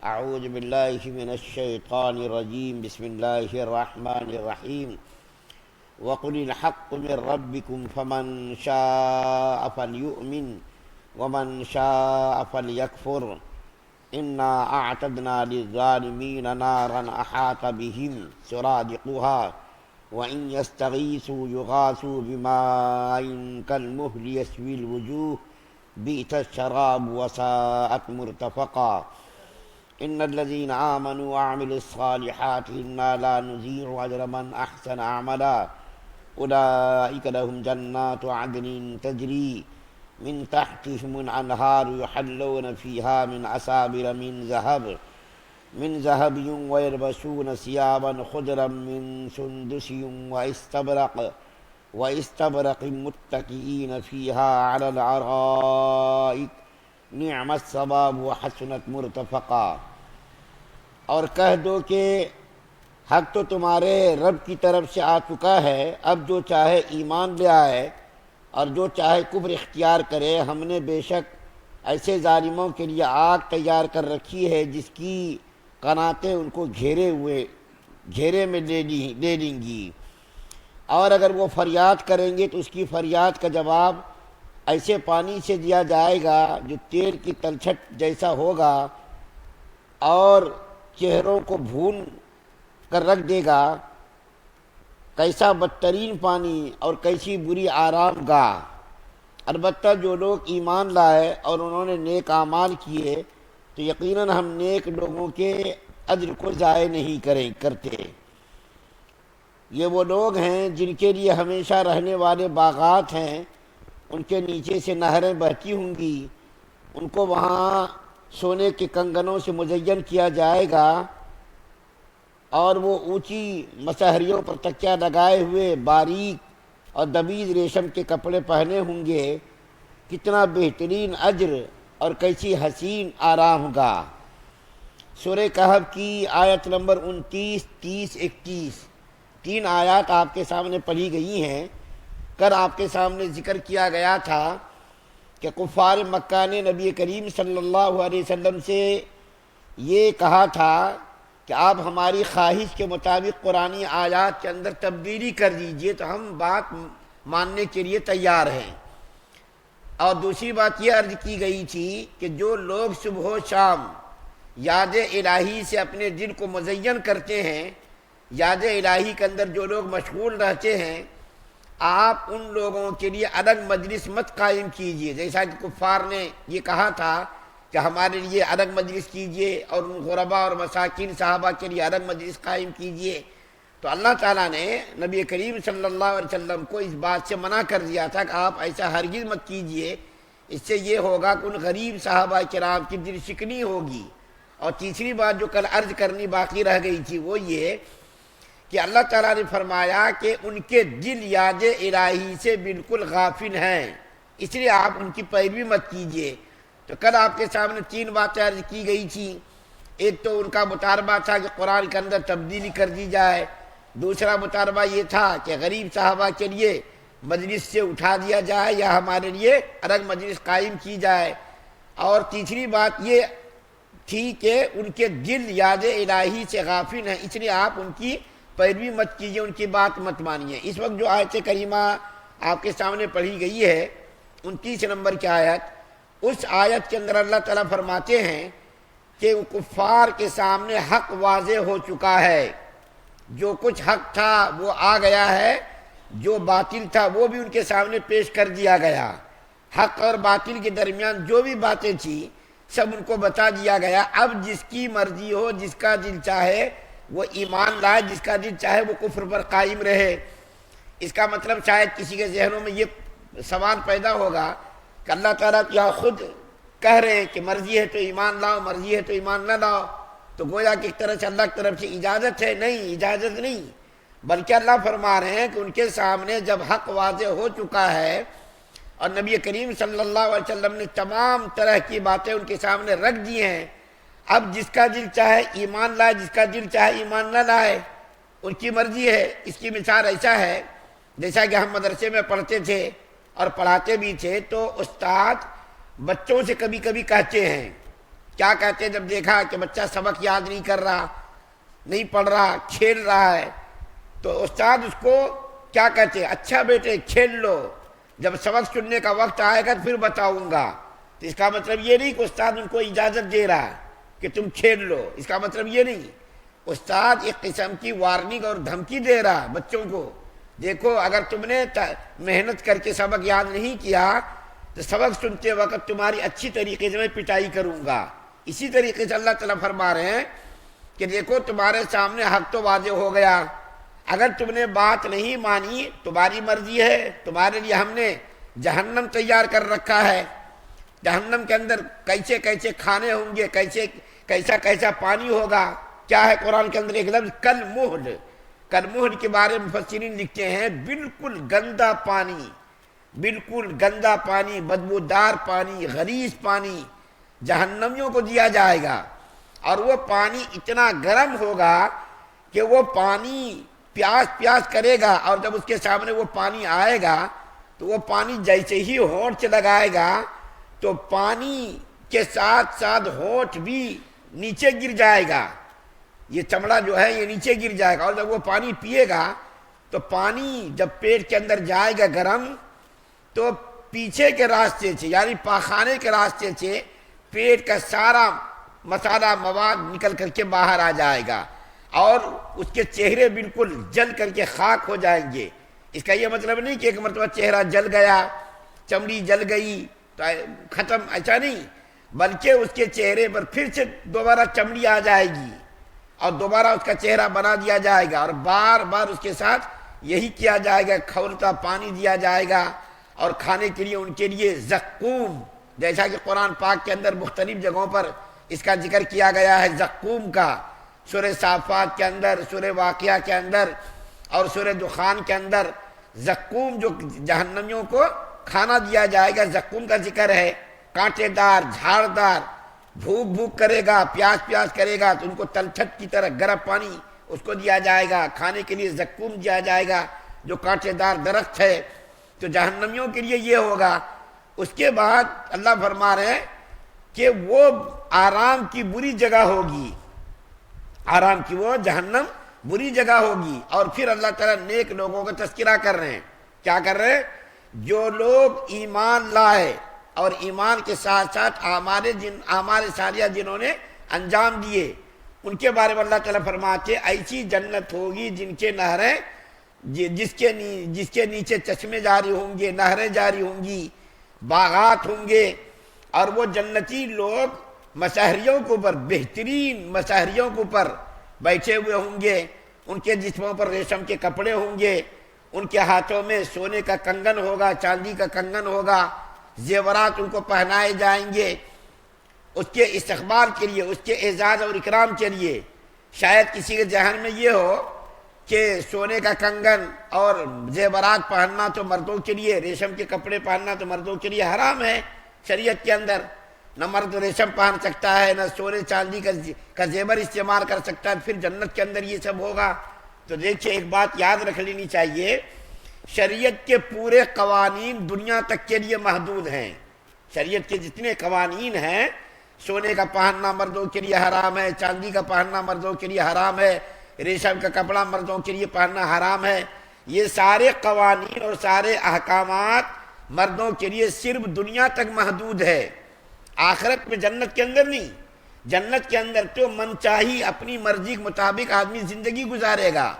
اعوذ باللہ من الشیطان الرجیم بسم اللہ الرحمن الرحیم وقل الحق من ربکم فمن شاء فلیؤمن ومن شاء فلیکفر انا اعتدنا للظالمین نارا احاط بهم سرادقها وان یستغیثوا یغاثوا بماء کالمہل یشوی الوجوہ بئس الشراب وساءت مرتفقا ان الذين آمنوا وعملوا الصالحات انا لا نضيع اجر من احسن عملا اولئك لهم جنات عدن تجري من تحتهم الانهار يحلون فيها من اساور من ذهب ويلبسون ثيابا خضرا من سندس واستبرق متكئين فيها على الارائك نعم الثواب وحسنت مرتفقا۔ اور کہہ دو کہ حق تو تمہارے رب کی طرف سے آ چکا ہے، اب جو چاہے ایمان لے آئے اور جو چاہے کفر اختیار کرے۔ ہم نے بے شک ایسے ظالموں کے لیے آگ تیار کر رکھی ہے جس کی قناتیں ان کو گھیرے میں لے لیں گی، اور اگر وہ فریاد کریں گے تو اس کی فریاد کا جواب ایسے پانی سے دیا جائے گا جو تیل کی تلچھٹ جیسا ہوگا اور چہروں کو بھون کر رکھ دے گا۔ کیسا بدترین پانی اور کیسی بری آرام گاہ۔ البتہ جو لوگ ایمان لائے اور انہوں نے نیک اعمال کیے تو یقیناً ہم نیک لوگوں کے اجر کو ضائع نہیں کرتے۔ یہ وہ لوگ ہیں جن کے لیے ہمیشہ رہنے والے باغات ہیں، ان کے نیچے سے نہریں بہتی ہوں گی، ان کو وہاں سونے کے کنگنوں سے مزین کیا جائے گا، اور وہ اونچی مسہریوں پر تکیہ لگائے ہوئے باریک اور دبیز ریشم کے کپڑے پہنے ہوں گے۔ کتنا بہترین اجر اور کیسی حسین آرام گاہ۔ سورہ کہف کی آیت نمبر 29، 30، 31 تین آیات آپ کے سامنے پڑھی گئی ہیں۔ کل آپ کے سامنے ذکر کیا گیا تھا کہ کفار مکہ نے نبی کریم صلی اللہ علیہ وسلم سے یہ کہا تھا کہ آپ ہماری خواہش کے مطابق قرآنی آیات کے اندر تبدیلی کر دیجئے تو ہم بات ماننے کے لیے تیار ہیں۔ اور دوسری بات یہ عرض کی گئی تھی کہ جو لوگ صبح و شام یاد الہی سے اپنے دل کو مزین کرتے ہیں، یاد الہی کے اندر جو لوگ مشغول رہتے ہیں، آپ ان لوگوں کے لیے الگ مجلس مت قائم کیجئے۔ جیسا کہ کفار نے یہ کہا تھا کہ ہمارے لیے الگ مجلس کیجئے اور ان غرباء اور مساکین صحابہ کے لیے الگ مجلس قائم کیجئے، تو اللہ تعالیٰ نے نبی کریم صلی اللہ علیہ وسلم کو اس بات سے منع کر دیا تھا کہ آپ ایسا ہرگز مت کیجئے۔ اس سے یہ ہوگا کہ ان غریب صحابہ کرام کی دل شکنی ہوگی۔ اور تیسری بات جو کل عرض کرنی باقی رہ گئی تھی وہ یہ کہ اللہ تعالیٰ نے فرمایا کہ ان کے دل یاد الہی سے بالکل غافل ہیں، اس لیے آپ ان کی پیروی مت کیجیے۔ تو کل آپ کے سامنے تین باتیں عرض کی گئی تھیں۔ ایک تو ان کا مطالبہ تھا کہ قرآن کے اندر تبدیلی کر دی جائے، دوسرا مطالبہ یہ تھا کہ غریب صحابہ کے لیے مجلس سے اٹھا دیا جائے یا ہمارے لیے الگ مجلس قائم کی جائے، اور تیسری بات یہ تھی کہ ان کے دل یاد الہی سے غافل ہیں، اس لیے آپ ان کی پیروی مت کیجیے، ان کی بات مت مانیے۔ اس وقت جو آیت کریمہ آپ کے سامنے پڑھی گئی ہے 29 نمبر کی آیت، اس آیت کے اندر اللہ تعالیٰ فرماتے ہیں کہ کفار کے سامنے حق واضح ہو چکا ہے۔ جو کچھ حق تھا وہ آ گیا ہے، جو باطل تھا وہ بھی ان کے سامنے پیش کر دیا گیا۔ حق اور باطل کے درمیان جو بھی باتیں تھیں سب ان کو بتا دیا گیا۔ اب جس کی مرضی ہو، جس کا دل چاہے وہ ایمان لائے، جس کا دل چاہے وہ کفر پر قائم رہے۔ اس کا مطلب شاید کسی کے ذہنوں میں یہ سوال پیدا ہوگا کہ اللہ تعالیٰ کیا خود کہہ رہے ہیں کہ مرضی ہے تو ایمان لاؤ، مرضی ہے تو ایمان نہ لاؤ، تو گویا کہ ایک طرح سے اللہ کی طرف سے اجازت ہے؟ نہیں، اجازت نہیں، بلکہ اللہ فرما رہے ہیں کہ ان کے سامنے جب حق واضح ہو چکا ہے اور نبی کریم صلی اللہ علیہ وسلم نے تمام طرح کی باتیں ان کے سامنے رکھ دی ہیں، اب جس کا دل چاہے ایمان لائے، جس کا دل چاہے ایمان نہ لائے، ان کی مرضی ہے۔ اس کی مثال ایسا ہے جیسا کہ ہم مدرسے میں پڑھتے تھے اور پڑھاتے بھی تھے، تو استاد بچوں سے کبھی کبھی کہتے ہیں کیا کہتے جب دیکھا کہ بچہ سبق یاد نہیں کر رہا، نہیں پڑھ رہا، کھیل رہا ہے، تو استاد اس کو کیا کہتے؟ اچھا بیٹے کھیل لو، جب سبق سننے کا وقت آئے گا تو پھر بتاؤں گا۔ تو اس کا مطلب یہ نہیں کہ استاد ان کو اجازت دے رہا ہے کہ تم کھیل لو، اس کا مطلب یہ نہیں۔ استاد ایک قسم کی وارننگ اور دھمکی دے رہا بچوں کو، دیکھو اگر تم نے محنت کر کے سبق یاد نہیں کیا تو سبق سنتے وقت تمہاری اچھی طریقے سے میں پٹائی کروں گا۔ اسی طریقے سے اللہ تعالیٰ فرما رہے ہیں کہ دیکھو تمہارے سامنے حق تو واضح ہو گیا، اگر تم نے بات نہیں مانی تمہاری مرضی ہے، تمہارے لیے ہم نے جہنم تیار کر رکھا ہے، جہنم کے اندر کیسے کیسے کھانے ہوں گے، کیسا کیسا پانی ہوگا۔ کیا ہے قرآن کے اندر ایک لفظ کالمہل، کالمہل کے بارے میں مفسرین لکھتے ہیں بالکل گندا پانی، بالکل گندا پانی، بدبودار پانی، غلیظ پانی جہنمیوں کو دیا جائے گا، اور وہ پانی اتنا گرم ہوگا کہ وہ پانی پیاس کرے گا، اور جب اس کے سامنے وہ پانی آئے گا تو وہ پانی جیسے ہی ہونٹ سے لگائے گا تو پانی کے ساتھ ساتھ ہونٹ بھی نیچے گر جائے گا، یہ چمڑا جو ہے یہ نیچے گر جائے گا، اور جب وہ پانی پیے گا تو پانی جب پیٹ کے اندر جائے گا گرم تو پیچھے کے راستے سے یعنی پاخانے کے راستے سے پیٹ کا سارا مسالہ مواد نکل کر کے باہر آ جائے گا، اور اس کے چہرے بالکل جل کر کے خاک ہو جائیں گے۔ اس کا یہ مطلب نہیں کہ ایک مرتبہ چہرہ جل گیا، چمڑی جل گئی تو ختم، ایسا نہیں، بلکہ اس کے چہرے پر پھر سے دوبارہ چمڑی آ جائے گی اور دوبارہ اس کا چہرہ بنا دیا جائے گا، اور بار بار اس کے ساتھ یہی کیا جائے گا، کھولتا پانی دیا جائے گا، اور کھانے کے لیے ان کے لیے زقوم، جیسا کہ قرآن پاک کے اندر مختلف جگہوں پر اس کا ذکر کیا گیا ہے زقوم کا، سورہ صافات کے اندر، سورہ واقعہ کے اندر اور سورہ دخان کے اندر زقوم جو جہنمیوں کو کھانا دیا جائے گا، زقوم کا ذکر ہے، کانٹے دار، جھاڑ دار، بھوک کرے گا، پیاس کرے گا تو ان کو تلچھٹ کی طرح گرم پانی اس کو دیا جائے گا، کھانے کے لیے زقوم دیا جائے گا جو کانٹے دار درخت ہے، تو جہنمیوں کے لیے یہ ہوگا۔ اس کے بعد اللہ فرما رہے ہیں کہ وہ آرام کی بری جگہ ہوگی، آرام کی وہ جہنم بری جگہ ہوگی۔ اور پھر اللہ تعالیٰ نیک لوگوں کا تذکرہ کر رہے ہیں، کیا کر رہے ہیں؟ جو لوگ ایمان لائے اور ایمان کے ساتھ ساتھ اعمال صالحہ جنہوں نے انجام دیے، ان کے بارے میں اللہ تعالیٰ فرماتے ایسی جنت ہوگی جن کے نہریں، جس کے نیچے چشمے جاری ہوں گے، نہریں جاری ہوں گی، باغات ہوں گے، اور وہ جنتی لوگ مسحریوں کے اوپر، بہترین مسحریوں کے اوپر بیٹھے ہوئے ہوں گے، ان کے جسموں پر ریشم کے کپڑے ہوں گے، ان کے ہاتھوں میں سونے کا کنگن ہوگا، چاندی کا کنگن ہوگا، زیورات ان کو پہنائے جائیں گے، اس کے استقبال کے لیے، اس کے اعزاز اور اکرام کے لیے۔ شاید کسی کے ذہن میں یہ ہو کہ سونے کا کنگن اور زیورات پہننا تو مردوں کے لیے، ریشم کے کپڑے پہننا تو مردوں کے لیے حرام ہے شریعت کے اندر، نہ مرد ریشم پہن سکتا ہے، نہ سونے چاندی کا زیور استعمال کر سکتا ہے، پھر جنت کے اندر یہ سب ہوگا۔ تو دیکھیے ایک بات یاد رکھ لینی چاہیے، شریعت کے پورے قوانین دنیا تک کے لیے محدود ہیں، شریعت کے جتنے قوانین ہیں، سونے کا پہننا مردوں کے لیے حرام ہے، چاندی کا پہننا مردوں کے لیے حرام ہے، ریشم کا کپڑا مردوں کے لیے پہننا حرام ہے، یہ سارے قوانین اور سارے احکامات مردوں کے لیے صرف دنیا تک محدود ہے، آخرت میں جنت کے اندر نہیں۔ جنت کے اندر تو من چاہی اپنی مرضی کے مطابق آدمی زندگی گزارے گا،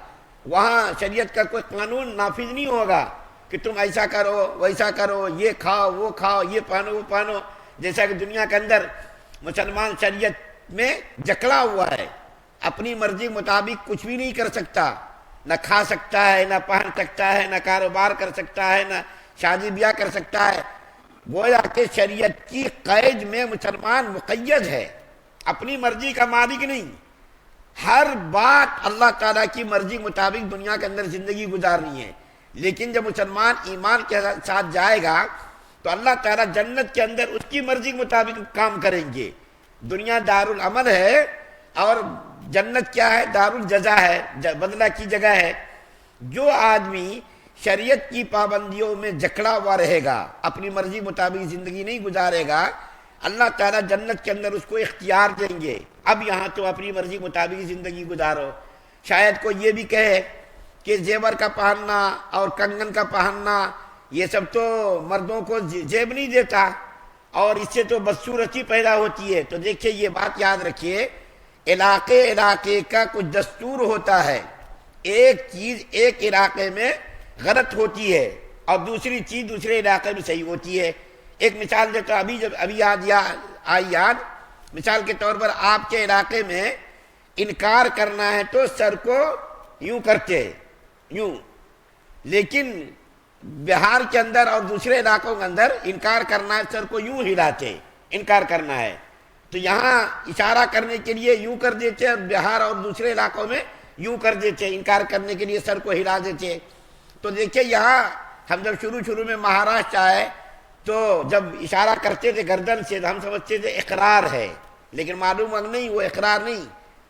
وہاں شریعت کا کوئی قانون نافذ نہیں ہوگا کہ تم ایسا کرو ویسا کرو، یہ کھاؤ وہ کھاؤ، یہ پہنو وہ پہنو، جیسا کہ دنیا کے اندر مسلمان شریعت میں جکڑا ہوا ہے، اپنی مرضی کے مطابق کچھ بھی نہیں کر سکتا، نہ کھا سکتا ہے، نہ پہن سکتا ہے، نہ کاروبار کر سکتا ہے، نہ شادی بیاہ کر سکتا ہے۔ گویا کہ شریعت کی قید میں مسلمان مقید ہے، اپنی مرضی کا مالک نہیں، ہر بات اللہ تعالیٰ کی مرضی کے مطابق دنیا کے اندر زندگی گزارنی ہے۔ لیکن جب مسلمان ایمان کے ساتھ جائے گا تو اللہ تعالیٰ جنت کے اندر اس کی مرضی کے مطابق کام کریں گے۔ دنیا دار العمل ہے اور جنت کیا ہے؟ دار الجزا ہے، بدلہ کی جگہ ہے۔ جو آدمی شریعت کی پابندیوں میں جکڑا ہوا رہے گا، اپنی مرضی مطابق زندگی نہیں گزارے گا، اللہ تعالیٰ جنت کے اندر اس کو اختیار دیں گے، اب یہاں تو اپنی مرضی مطابق زندگی گزارو۔ شاید کوئی یہ بھی کہے کہ زیور کا پہننا اور کنگن کا پہننا یہ سب تو مردوں کو جیب نہیں دیتا اور اس سے تو بدصورتی پیدا ہوتی ہے۔ تو دیکھیے یہ بات یاد رکھیے، علاقے کا کچھ دستور ہوتا ہے، ایک چیز ایک علاقے میں غلط ہوتی ہے اور دوسری چیز دوسرے علاقے میں صحیح ہوتی ہے۔ ایک مثال دیتا ہوں، ابھی یاد مثال کے طور پر آپ کے علاقے میں انکار کرنا ہے تو سر کو یوں کرتے یوں، لیکن بہار کے اندر اور دوسرے علاقوں کے اندر انکار کرنا ہے سر کو یوں ہلاتے، انکار کرنا ہے تو یہاں اشارہ کرنے کے لیے یوں کر دیتے اور بہار اور دوسرے علاقوں میں یوں کر دیتے، انکار کرنے کے لیے سر کو ہلا دیتے۔ تو دیکھیے یہاں ہم جب شروع میں مہاراشٹر آئے تو جب اشارہ کرتے تھے گردن سے تو ہم سمجھتے تھے اقرار ہے، لیکن معلوم نہیں وہ اقرار نہیں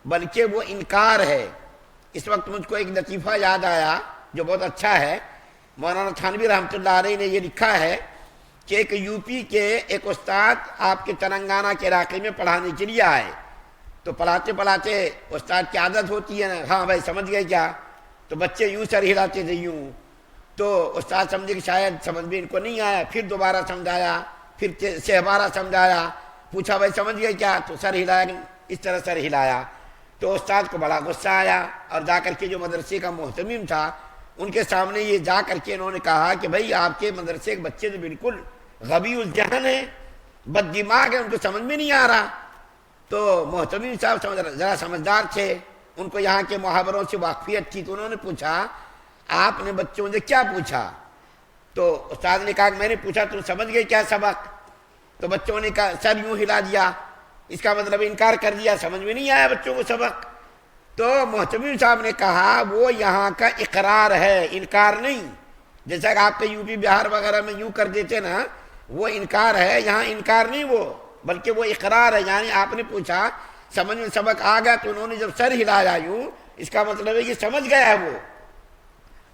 بلکہ وہ انکار ہے۔ اس وقت مجھ کو ایک لطیفہ یاد آیا جو بہت اچھا ہے، مولانا تھانوی رحمۃ اللہ علیہ نے یہ لکھا ہے کہ ایک یو پی کے ایک استاد آپ کے تلنگانہ کے علاقے میں پڑھانے کے لیے آئے، تو پڑھاتے استاد کی عادت ہوتی ہے نا، ہاں بھائی سمجھ گئے کیا، تو بچے یوں سر ہلاتے تھے یوں، تو استاد سمجھے کہ شاید سمجھ میں ان کو نہیں آیا، پھر دوبارہ سمجھایا، پھر سہبارہ سمجھایا، پوچھا بھائی سمجھ گئے کیا، تو سر ہلایا، اس طرح سر ہلایا۔ تو استاد کو بڑا غصہ آیا اور جا کر کے جو مدرسے کا محتمم تھا ان کے سامنے یہ جا کر کے انہوں نے کہا کہ بھائی آپ کے مدرسے کے بچے تو بالکل غبی الذہن ہیں، بد دماغ ہیں، ان کو سمجھ میں نہیں آ رہا۔ تو محتمم صاحب ذرا سمجھدار تھے، ان کو یہاں کے محاوروں سے واقفیت تھی، تو انہوں نے پوچھا آپ نے بچوں سے کیا پوچھا؟ تو استاد نے کہا کہ میں نے پوچھا تم سمجھ گئے کیا سبق؟ تو بچوں نے کہا سر یوں ہلا دیا، اس کا مطلب انکار کر دیا، سمجھ میں نہیں آیا بچوں کو سبق۔ تو محتمم صاحب نے کہا وہ یہاں کا اقرار ہے، انکار نہیں، جیسا کہ آپ کے یو پی بہار وغیرہ میں یوں کر دیتے نا، وہ انکار ہے، یہاں انکار نہیں وہ بلکہ وہ اقرار ہے۔ یعنی آپ نے پوچھا سمجھ میں سبق آ گیا تو انہوں نے جب سر ہلایا یوں، اس کا مطلب ہے یہ سمجھ گیا ہے وہ۔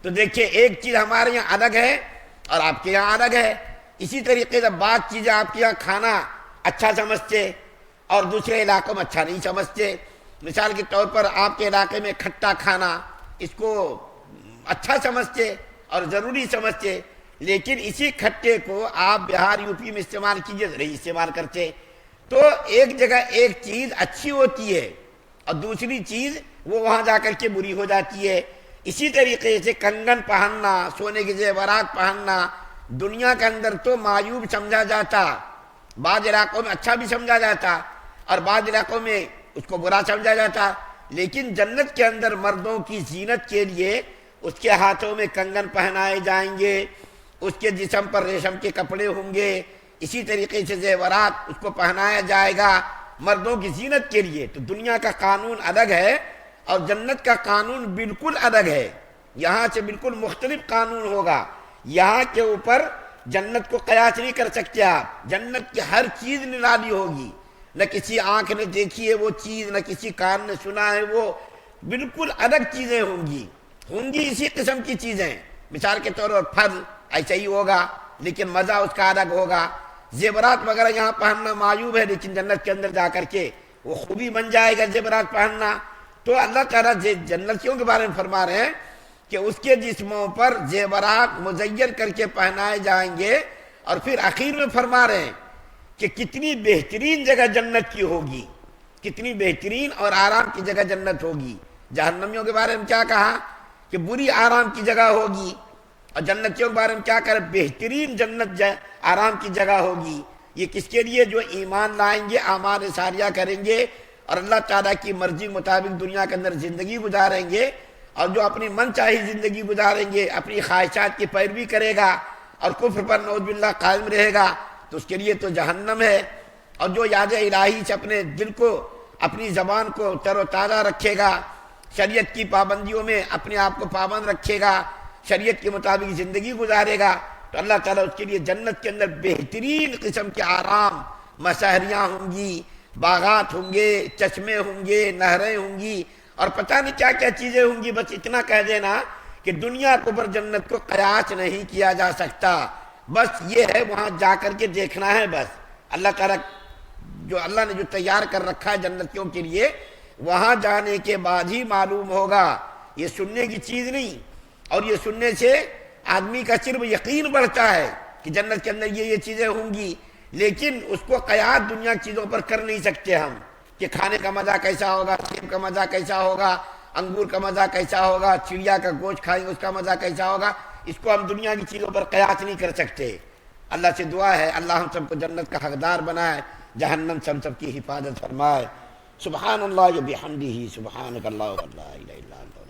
تو دیکھیے ایک چیز ہمارے یہاں الگ ہے اور آپ کے یہاں الگ ہے، اسی طریقے سے بعض چیزیں آپ کے یہاں کھانا اچھا سمجھتے اور دوسرے علاقوں میں اچھا نہیں سمجھتے۔ مثال کے طور پر آپ کے علاقے میں کھٹا کھانا اس کو اچھا سمجھتے اور ضروری سمجھتے، لیکن اسی کھٹے کو آپ بہار یو پی میں استعمال کیجیے نہیں استعمال کرتے۔ تو ایک جگہ ایک چیز اچھی ہوتی ہے اور دوسری چیز وہ وہاں جا کر کے بری ہو جاتی ہے۔ اسی طریقے سے کنگن پہننا، سونے کے زیورات پہننا دنیا کے اندر تو معیوب سمجھا جاتا، بعض علاقوں میں اچھا بھی سمجھا جاتا اور بعض علاقوں میں اس کو برا سمجھا جاتا، لیکن جنت کے اندر مردوں کی زینت کے لیے اس کے ہاتھوں میں کنگن پہنائے جائیں گے، اس کے جسم پر ریشم کے کپڑے ہوں گے، اسی طریقے سے زیورات اس کو پہنایا جائے گا مردوں کی زینت کے لیے۔ تو دنیا کا قانون الگ ہے اور جنت کا قانون بالکل الگ ہے، یہاں سے بالکل مختلف قانون ہوگا۔ یہاں کے اوپر جنت کو قیاس نہیں کر سکتے آپ، جنت کی ہر چیز نرالی ہوگی، نہ کسی آنکھ نے دیکھی ہے وہ چیز، نہ کسی کان نے سنا ہے، وہ بالکل الگ چیزیں ہوں گی اسی قسم کی چیزیں۔ مثال کے طور پر پھل ایسا ہی ہوگا لیکن مزہ اس کا الگ ہوگا۔ زیورات وغیرہ یہاں پہننا معیوب ہے لیکن جنت کے اندر جا کر کے وہ خوبی بن جائے گا زیورات پہننا۔ تو اللہ تعالیٰ جنتیوں کے بارے میں فرما رہے ہیں کہ اس کے جسموں پر زیورات مزین کر کے پہنائے جائیں گے، اور پھر آخر میں فرما رہے ہیں کہ کتنی بہترین جگہ جنت کی ہوگی، کتنی بہترین اور آرام کی جگہ جنت ہوگی۔ جہنمیوں کے بارے میں کیا کہا کہ بری آرام کی جگہ ہوگی، اور جنتیوں کے بارے میں کیا کہا بہترین جنت آرام کی جگہ ہوگی۔ یہ کس کے لیے؟ جو ایمان لائیں گے، اعمال صالحہ کریں گے اور اللہ تعالیٰ کی مرضی مطابق دنیا کے اندر زندگی گزاریں گے، اور جو اپنی من چاہی زندگی گزاریں گے، اپنی خواہشات کی پیروی کرے گا اور کفر پر نعوذ باللہ قائم رہے گا، تو اس کے لیے تو جہنم ہے۔ اور جو یاد الہی سے اپنے دل کو، اپنی زبان کو تر و تازہ رکھے گا، شریعت کی پابندیوں میں اپنے آپ کو پابند رکھے گا، شریعت کے مطابق زندگی گزارے گا، تو اللہ تعالیٰ اس کے لیے جنت کے اندر بہترین قسم کے آرام، مسہریاں ہوں گی، باغات ہوں گے، چشمے ہوں گے، نہریں ہوں گی، اور پتہ نہیں کیا کیا چیزیں ہوں گی۔ بس اتنا کہہ دینا کہ دنیا کے اوپر جنت کو قیاس نہیں کیا جا سکتا، بس یہ ہے وہاں جا کر کے دیکھنا ہے۔ بس اللہ تعالیٰ جو اللہ نے جو تیار کر رکھا ہے جنتیوں کے لیے، وہاں جانے کے بعد ہی معلوم ہوگا. یہ سننے کی چیز نہیں، اور یہ سننے سے آدمی کا صرف یقین بڑھتا ہے کہ جنت کے اندر یہ چیزیں ہوں گی، لیکن اس کو قیاس دنیا کی چیزوں پر کر نہیں سکتے ہم، کہ کھانے کا مزہ کیسا ہوگا، سیب کا مزہ کیسا ہوگا، انگور کا مزہ کیسا ہوگا، چڑیا کا گوشت کھائیں گے اس کا مزہ کیسا ہوگا. اس کو ہم دنیا کی چیزوں پر قیاس نہیں کر سکتے. اللہ سے دعا ہے اللہ ہم سب کو جنت کا حقدار بنائے، جہنم سے ہم سب کی حفاظت فرمائے. سبحان اللہ و بحمدہ، سبحانک اللہم لا الہ الا انت.